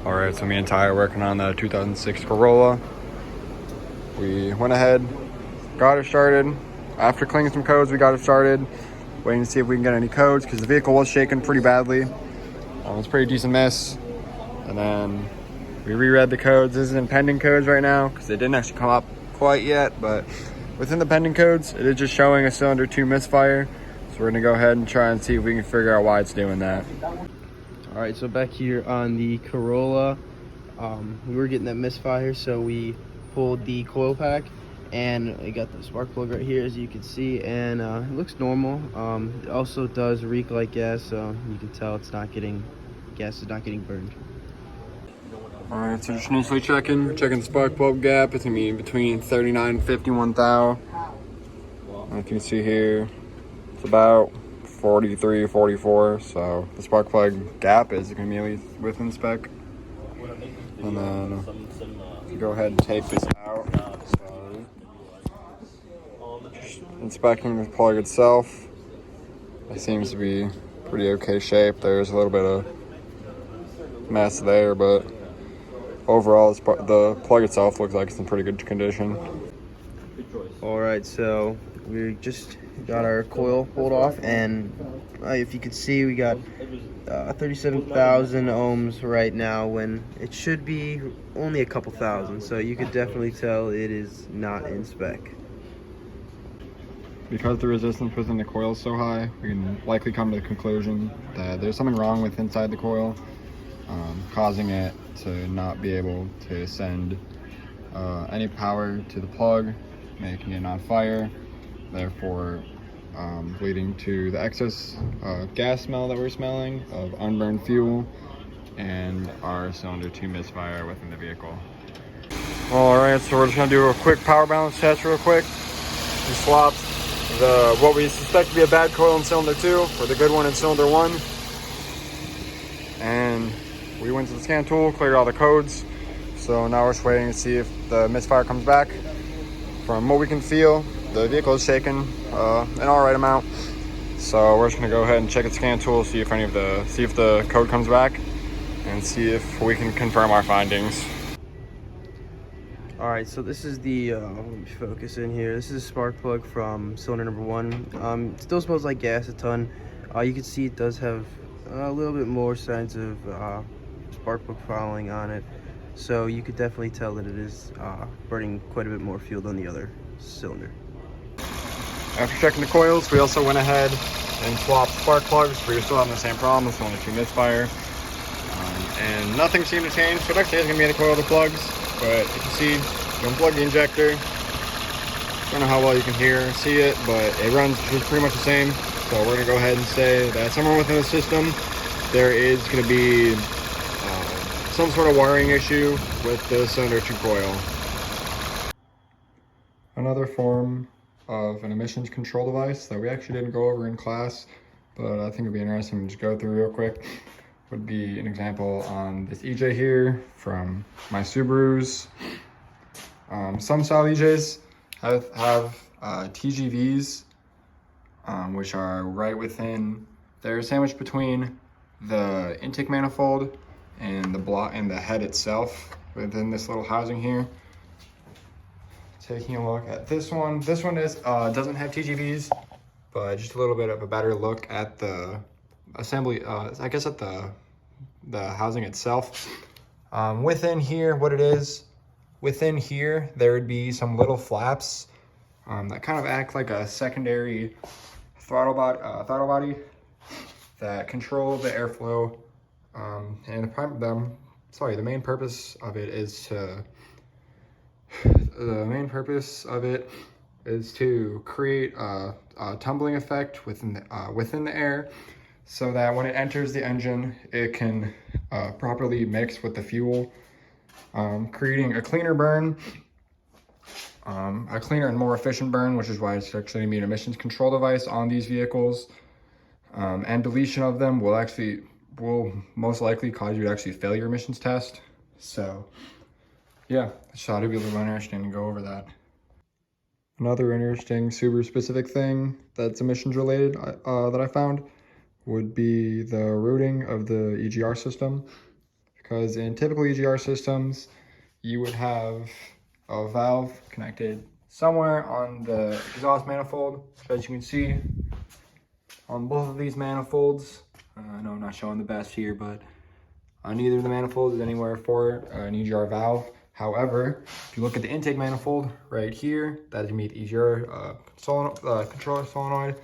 All right, so me and Ty are working on the 2006 Corolla. We went ahead, got it started. After cleaning some codes, we got it started. Waiting to see if we can get any codes because the vehicle was shaking pretty badly. It was a pretty decent mess. And then we reread the codes. This is in pending codes right now because they didn't actually come up quite yet. But within the pending codes, it is just showing a cylinder 2 misfire. So we're gonna go ahead and try and see if we can figure out why it's doing that. All right, so back here on the Corolla, we were getting that misfire, so we pulled the coil pack, and we got the spark plug right here, as you can see, and it looks normal. It also does reek like gas, so you can tell gas is not getting burned. All right, so just initially checking the spark plug gap. It's gonna be between 39 and 51 thou. If you can see here, it's about 43, 44. So the spark plug gap is gonna be at least within spec. And then you go ahead and take this out. So just inspecting the plug itself, it seems to be pretty okay shape. There's a little bit of mess there, but overall, the plug itself looks like it's in pretty good condition. All right, so we just got our coil pulled off, and if you can see, we got 37,000 ohms right now when it should be only a couple thousand. So you could definitely tell it is not in spec. Because the resistance within the coil is so high, we can likely come to the conclusion that there's something wrong with inside the coil, causing it to not be able to send any power to the plug, making it not fire, therefore leading to the excess gas smell that we're smelling of unburned fuel and our cylinder 2 misfire within the vehicle. All right, so we're just gonna do a quick power balance test real quick. We swapped what we suspect to be a bad coil in cylinder 2 for the good one in cylinder 1. And we went to the scan tool, cleared all the codes. So now we're just waiting to see if the misfire comes back. From what we can feel, the vehicle is shaking an all right amount. So we're just gonna go ahead and check its scan tool, see if the code comes back, and see if we can confirm our findings. All right, so this is the, let me focus in here. This is a spark plug from cylinder number 1. It still smells like gas a ton. You can see it does have a little bit more signs of spark plug fouling on it. So you could definitely tell that it is burning quite a bit more fuel than the other cylinder. After checking the coils, we also went ahead and swapped spark plugs. We were still having the same problem, it's only 2 misfire. And nothing seemed to change. So it actually is gonna be in the coil of the plugs. But you can see, you unplug the injector. I don't know how well you can see it, but it runs just pretty much the same. So we're gonna go ahead and say that somewhere within the system, there is gonna be some sort of wiring issue with the cylinder 2 coil. Another form of an emissions control device that we actually didn't go over in class, but I think it'd be interesting to just go through real quick, would be an example on this EJ here from my Subarus. Some style EJs have TGVs, which are right within, they're sandwiched between the intake manifold and the head itself within this little housing here. Taking a look at this one is doesn't have TGVs, but just a little bit of a better look at the assembly, I guess at the housing itself. Within here, within here there would be some little flaps that kind of act like a secondary throttle body that control the airflow, and the main purpose of it is to create a tumbling effect within the air, so that when it enters the engine, it can properly mix with the fuel, creating a cleaner burn, a cleaner and more efficient burn, which is why it's actually going to be an emissions control device on these vehicles. And deletion of them will most likely cause you to actually fail your emissions test. So yeah, I just thought it'd be a little interesting to go over that. Another interesting Subaru specific thing that's emissions related that I found would be the routing of the EGR system. If you because in typical EGR systems, you would have a valve connected somewhere on the exhaust manifold. So as you can see on both of these manifolds, I know I'm not showing the best here, but on neither of the manifolds is anywhere for an EGR valve. However, if you look at the intake manifold right here, that is gonna be the EGR controller solenoid.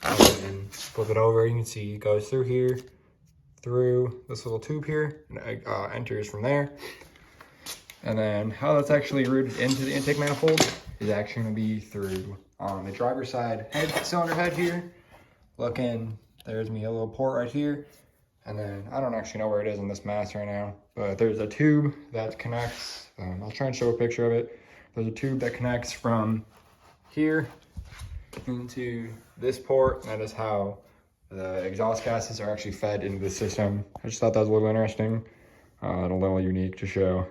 And flip it over, you can see it goes through here, through this little tube here, and enters from there. And then how that's actually routed into the intake manifold is actually gonna be through on the driver's side cylinder head here. Looking, there's me a little port right here. And then I don't actually know where it is in this mass right now, but there's a tube that connects, I'll try and show a picture of it. There's a tube that connects from here into this port, and that is how the exhaust gases are actually fed into the system. I just thought that was a little interesting and a little unique to show.